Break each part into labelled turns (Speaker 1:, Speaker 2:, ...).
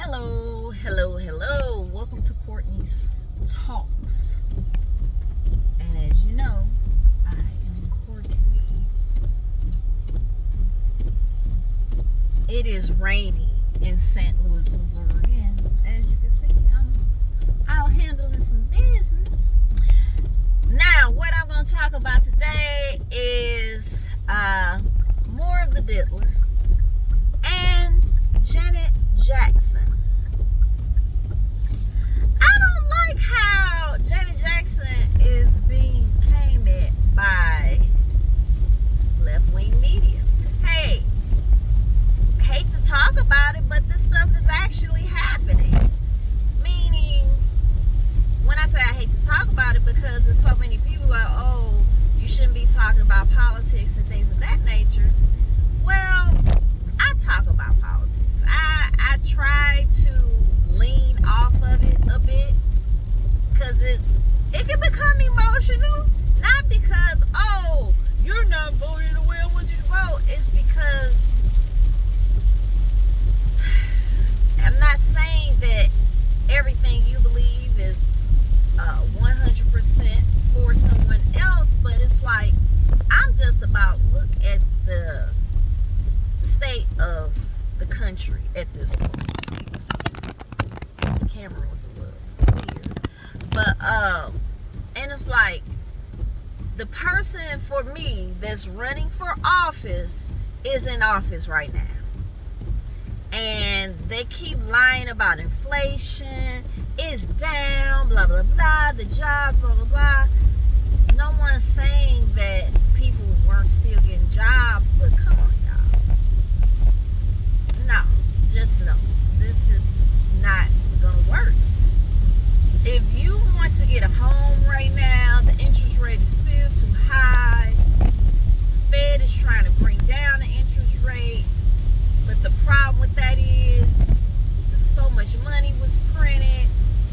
Speaker 1: Hello, hello, hello. Welcome to Courtney's Talks. And as you know, I am Courtney. It is rainy in St. Louis, Missouri. And as you can see, I'm out handling some business. Now, what I'm going to talk about today is more of the Diddler and Janet Jackson. I don't like how Janet Jackson is being came at by left-wing media. Hey, hate to talk about it, but this stuff is actually happening. Meaning, when I say I hate to talk about it, because there's so many people like, oh, you shouldn't be talking about politics and things of that nature. Well, I talk about politics. I try to lean off of it a bit because it can become emotional. Not because, oh, you're not voting the way I want you to vote. It's because I'm not saying that everything you believe is 100% for someone else, but it's like I'm just about look at the state of the country at this point. Excuse me. The camera was a little weird. But and it's like the person for me that's running for office is in office right now. And they keep lying about inflation, it's down, blah blah blah, the jobs, blah blah blah. No one's saying that people weren't still getting jobs, but come on, y'all. No, just no. This is not gonna work. If you want to get a home right now, the interest rate is still too high. The Fed is trying to bring down the interest rate, but the problem with that is so much money was printed.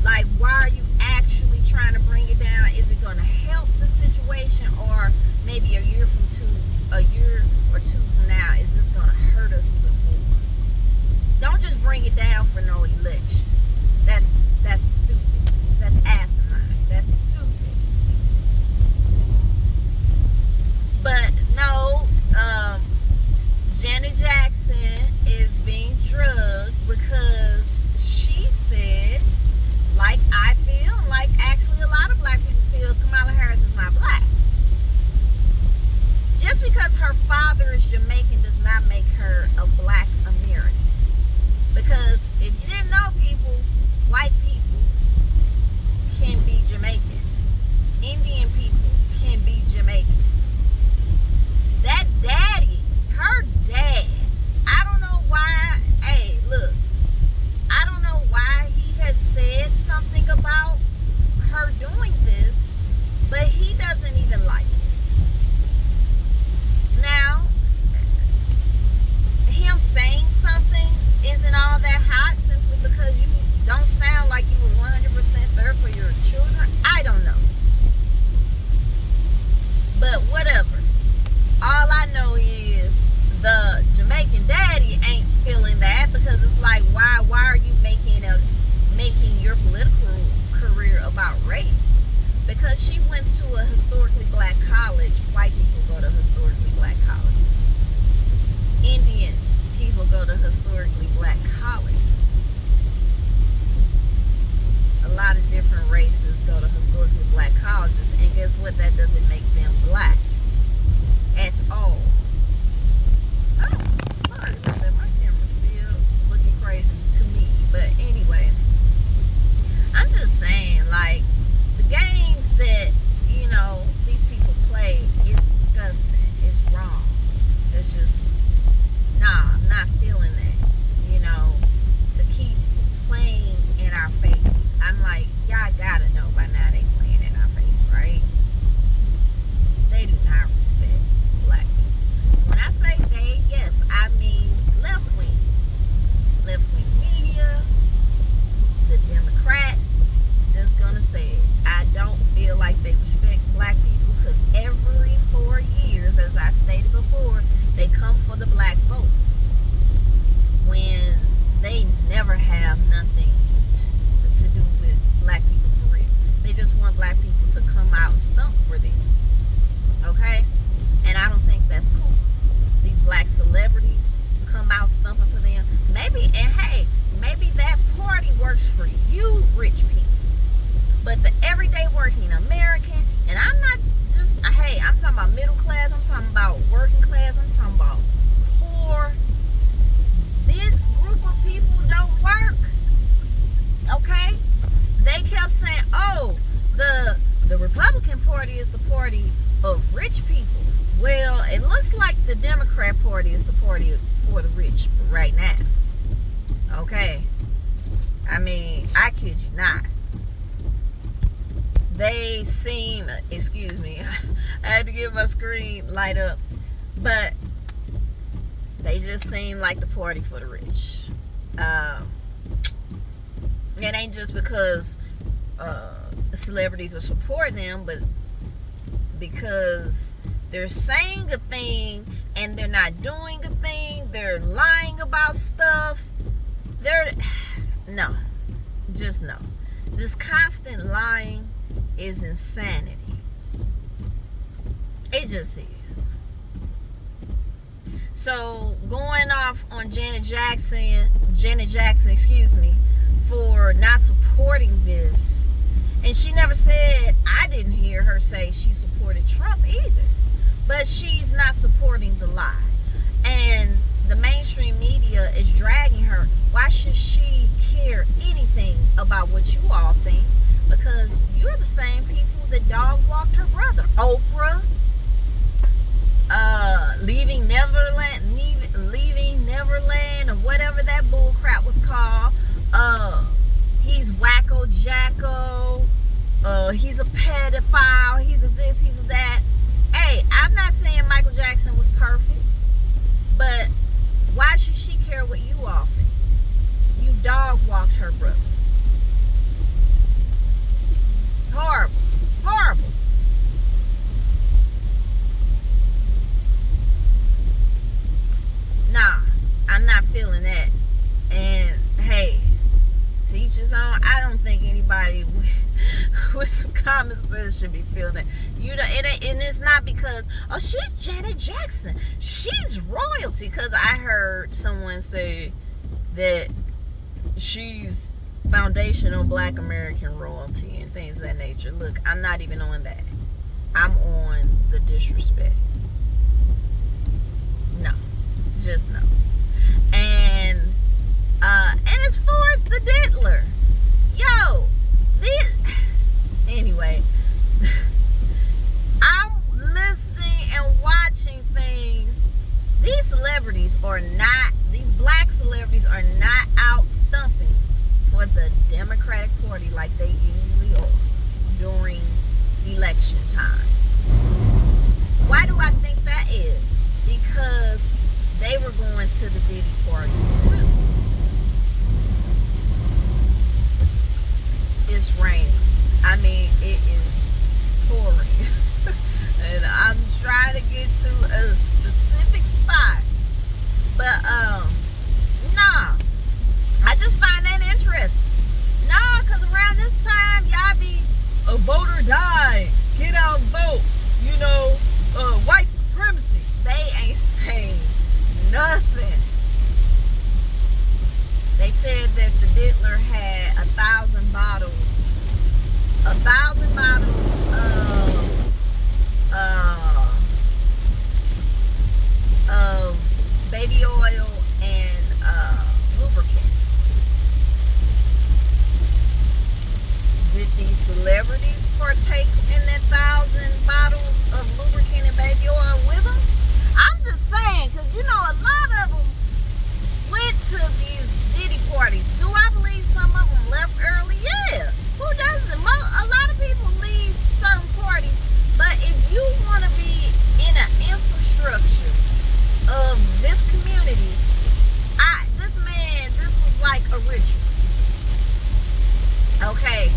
Speaker 1: Like, why are you actually trying to bring it down? Is it gonna help the situation, or maybe a year or two from now, is this gonna hurt us even more? Don't just bring it down for no election. That's stupid. That's asinine. That's stupid. But no, Janet Jackson is being drugged because she said, like I feel, like actually a lot of black people feel, Kamala Harris is not black. Just because her father is Jamaican does not make her a black American. Because if you didn't know, people, white people can be Jamaican. Indian people can be Jamaican. That daddy, her dad, I don't know why, hey, look, I don't know why he has said something about her doing this, but he doesn't even like it. Now, him saying something isn't all that hot simply because you don't sound like you were 100% there for your children. I don't know. But whatever. All I know is the Jamaican daddy ain't feeling that, because it's like, why are you making your political career about race? Because she went to a historically black college. White people go to historically black colleges. Indian people go to historically black colleges. A lot of different races go to historically black colleges, and guess what? That doesn't make them black at all. Oh, sorry about that. My camera's still looking crazy to me. But anyway, I'm just saying, like, the games that, these people play is disgusting. It's have nothing to do with black people for real. They just want black people to come out and stump for them. Okay? And I don't think that's cool. These black celebrities come out stumping for them. Maybe, and hey, maybe that party works for you rich people. But the everyday working American, and I'm not just, hey, I'm talking about middle class, I'm talking about working class, I'm talking about poor. This group of people don't work. Okay? They kept saying, oh, the Republican Party is the party of rich people. Well, it looks like the Democrat Party is the party for the rich right now. Okay? I mean, I kid you not. They seem, excuse me, I had to get my screen light up, but they just seem like the party for the rich. It ain't just because celebrities are supporting them, but because they're saying a thing and they're not doing a thing. They're lying about stuff. No, just no. This constant lying is insanity. It just is. So going off on Janet Jackson, excuse me, for not supporting this. And she never said, I didn't hear her say she supported Trump either. But she's not supporting the lie. And the mainstream media is dragging her. Why should she care anything about what you all think? Because you're the same people that dog walked her brother. Oprah, leaving Neverland, or whatever that bull crap was called. He's wacko jacko. He's a pedophile. He's a this, he's a that. Hey, I'm not saying Michael Jackson was perfect, but why should she care what you all think? You dog walked her brother. Horrible. Horrible. Nah, I'm not feeling that. And hey, to each his own. I don't think anybody with some common sense should be feeling it. And it's not because, oh, she's Janet Jackson, she's royalty. Because I heard someone say that she's foundational Black American royalty and things of that nature. Look, I'm not even on that. I'm on the disrespect. No, just no. And as far as the diddler, yo, anyway, I'm listening and watching things. These black celebrities are not out stumping for the Democratic Party like they usually are during election time. Why do I think that is? Because they were going to the Diddy parties too. It's raining. I mean, it is pouring. And I'm trying to get to a specific spot. But, nah. I just find that interesting. Nah, because around this time, y'all be a vote or die. Get out and vote. You know, white supremacy. They ain't saying nothing. They said that the diddler had 1,000 bottles of baby oil and lubricant. Did these celebrities partake in that 1,000 bottles of lubricant and baby oil with them? I'm just saying, because you know a lot of them went to these Diddy parties. Do I believe some of them left early? Yeah. Who doesn't? A lot of people leave certain parties. But if you want to be in an infrastructure of this community, this was like a ritual. Okay.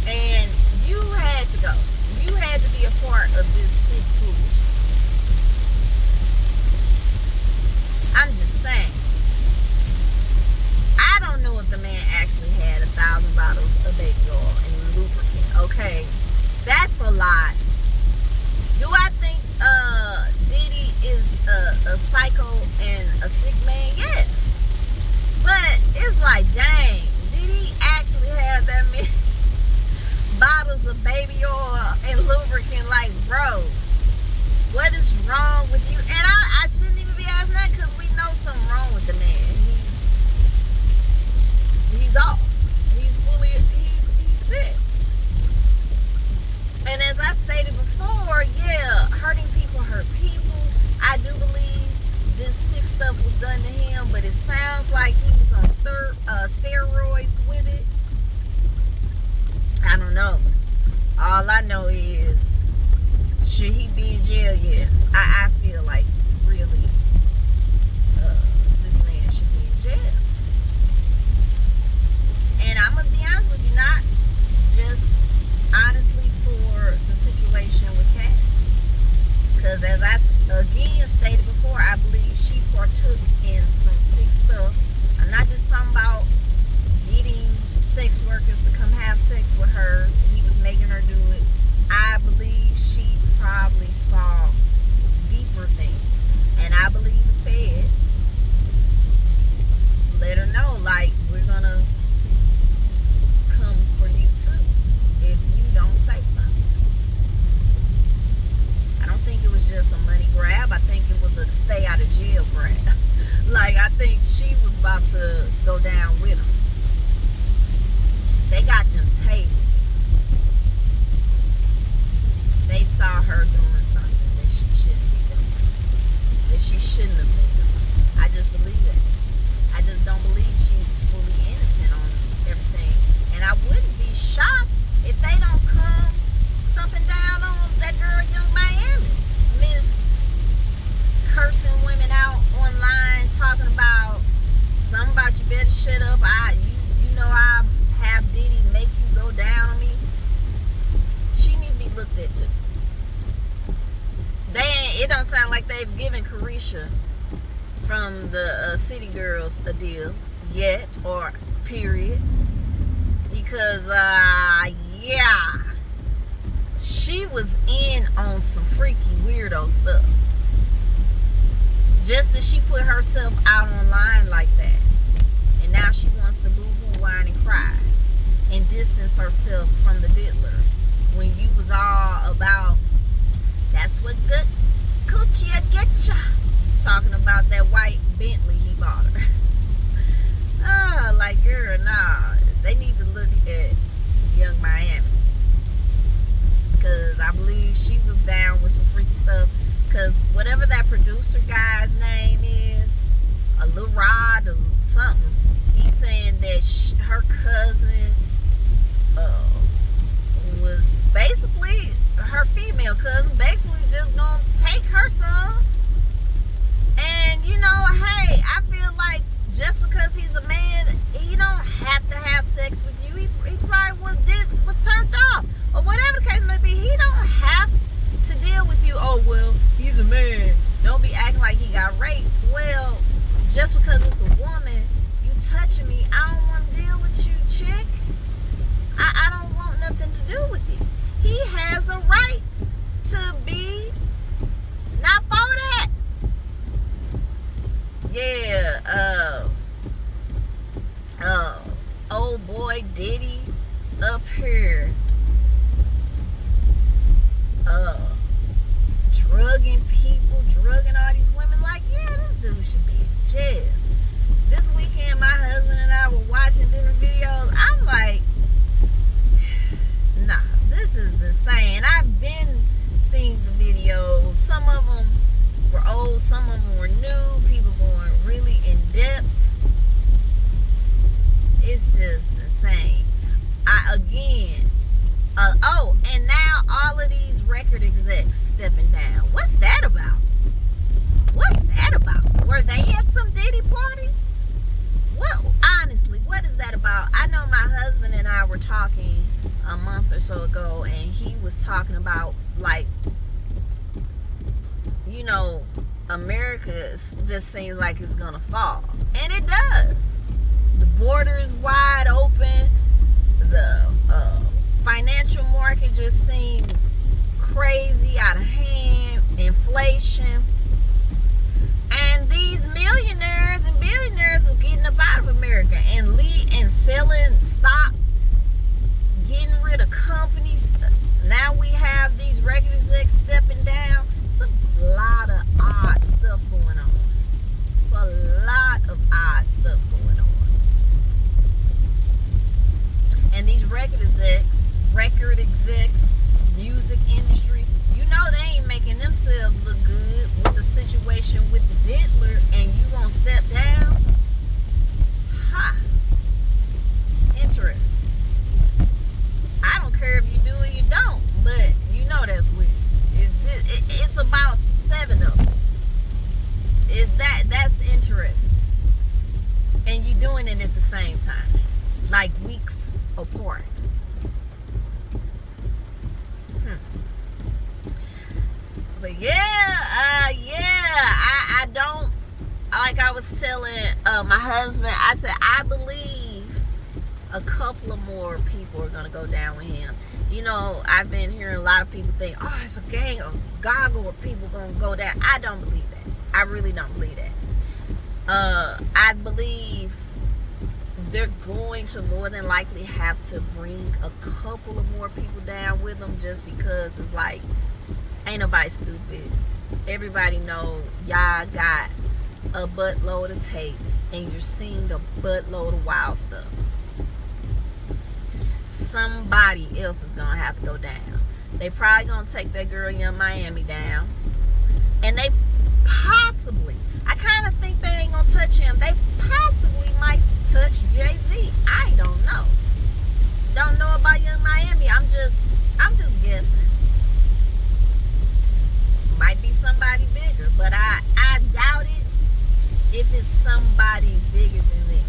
Speaker 1: And you had to go. You had to be a part of this sick foolishness. I'm just saying. bottles of baby oil and lubricant. Okay, that's a lot. Do I think Diddy is a psycho and a sick man? Yeah. But it's like, dang, did he actually have that many bottles of baby oil and lubricant? Like, bro, what is wrong with you? And I shouldn't even be asking that, because we know something wrong with the man. He's off. He's sick. And as I stated before, yeah, hurting people hurt people. I do believe this sick stuff was done to him, but it sounds like he was on steroids with it. I don't know. All I know is, should he be in jail? Yeah. I feel like, really, this man should be in jail. And I'm going to be honest with you, not just honestly for the situation with Cassie. Because as I again stated before, I believe she partook in some sick stuff. I'm not just talking about getting sex workers to come have sex with her. He was making her do it. I believe she probably saw deeper things. And I believe the feds let her know, like, we're going to come for you too if you don't say something. I don't think it was just a money grab. I think it was a stay out of jail grab. Like, I think she was about to go down with him. They got them tapes. They saw her doing something that she shouldn't be doing. That she shouldn't have been doing. I just believe that. I just don't believe she's fully innocent on everything. And I wouldn't be shocked if they don't come stumping down on that girl, Young Miami. Miss cursing women out online, talking about something about you better shut up. You know I have Diddy make you go down on me. She need to be looked at too. It don't sound like they've given Carisha from the City Girls a deal yet, or period. Because, yeah, she was in on some freaky weirdo stuff. Just that she put herself out online like that. And now she wants to boo-hoo, whine, and cry. And distance herself from the diddler. When you was all about, that's what good coochie get ya. Talking about that white Bentley he bought her. Like, girl, nah. They need to look at Young Miami. Because I believe she was down with some freaky stuff. Because whatever that producer guy's name is, a Lil Rod or something, he's saying that her cousin was basically, her female cousin, basically just gonna take her son. And, you know, hey, I feel like just because he's a man, he don't have to have sex with you. He probably was turned off. Or whatever the case may be, he don't have to deal with you. Oh, well, he's a man. Don't be acting like he got raped. Well, just because it's a woman, you touching me, I don't want to deal with you, chick. I don't want nothing to do with you. He has a right to be not for that. Yeah, old boy Diddy up here drugging people, drugging all these women. Like, yeah, this dude should be in jail. This weekend my husband and I were watching different videos. I'm like, nah, this is insane. I've been seeing the videos. Some of them were old, some of them were new, people going really in depth. It's just insane. And now all of these record execs stepping down. What's that about? What's that about? Were they at some Diddy parties? What, honestly, what is that about? I know my husband and I were talking a month or so ago, and he was talking about, like, you know, America just seems like it's gonna fall. And it does. The border is wide open. financial market just seems crazy, out of hand, inflation. And these millionaires and billionaires are getting up out of America and selling stocks, getting rid of companies. Now we have these record execs stepping down. It's a lot of odd stuff going on. It's a lot of odd stuff going on. And these record execs, music industry, you know they ain't making themselves look good with the situation with the diddler, and you gonna step down? Ha! Interesting. I don't care if you do or you don't, but you know that's weird. It's about 7 of them. That's interesting. And you doing it at the same time, like weeks apart. But I don't, like I was telling my husband, I said I believe a couple of more people are gonna go down with him. You know, I've been hearing a lot of people think, oh, it's a gang of goggle of people gonna go down. I don't believe that. I really don't believe that. I believe they're going to more than likely have to bring a couple of more people down with them, just because it's like, ain't nobody stupid. Everybody know y'all got a buttload of tapes and you're seeing a buttload of wild stuff. Somebody else is gonna have to go down. They probably gonna take that girl Young Miami down, and they possibly, I kind of think they ain't gonna touch him. They possibly might touch Jay-Z. I don't know. Don't know about Young Miami. I'm just guessing. Might be somebody bigger, but I doubt it if it's somebody bigger than me.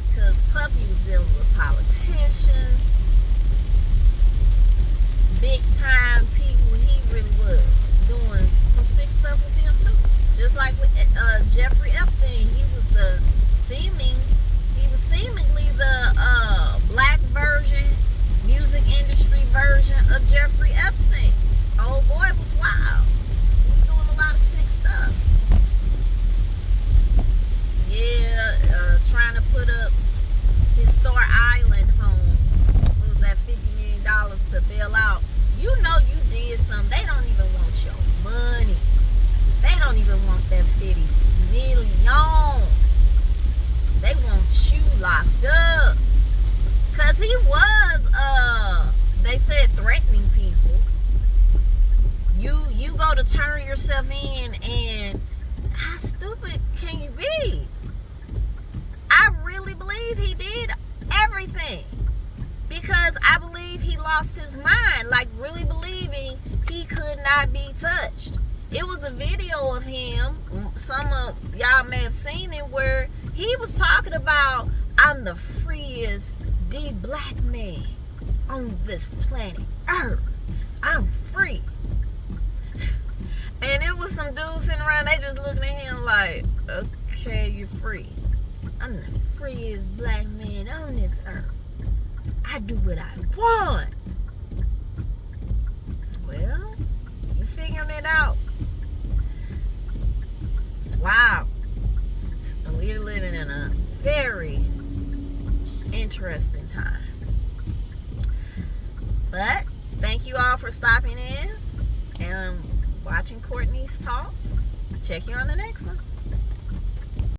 Speaker 1: Because Puffy was dealing with politicians, big time people. He really was doing some sick stuff with them too. Just like with Jeffrey Epstein, he was seemingly the black version, music industry version of Jeffrey Epstein. Old boy was wild. He was doing a lot of sick stuff. Yeah, trying to put up his Star Island home. What was that, $50 million to bail out? You know you did something. They don't even want your money. They don't even want that 50 million. They want you locked up. Cause he was, they said, threatening people. You go to turn yourself in, and how stupid can you be? I really believe he did everything, because I believe he lost his mind, like really believing he could not be touched. It was a video of him, some of y'all may have seen it, where he was talking about, I'm the freest black man on this planet Earth. I'm free. And it was some dudes sitting around, they just looking at him like, okay, you're free. I'm the freest black man on this earth. I do what I want. Well, you figuring it out. It's wild. We're living in a very interesting time. But thank you all for stopping in and watching Courtney's Talks. Check you on the next one.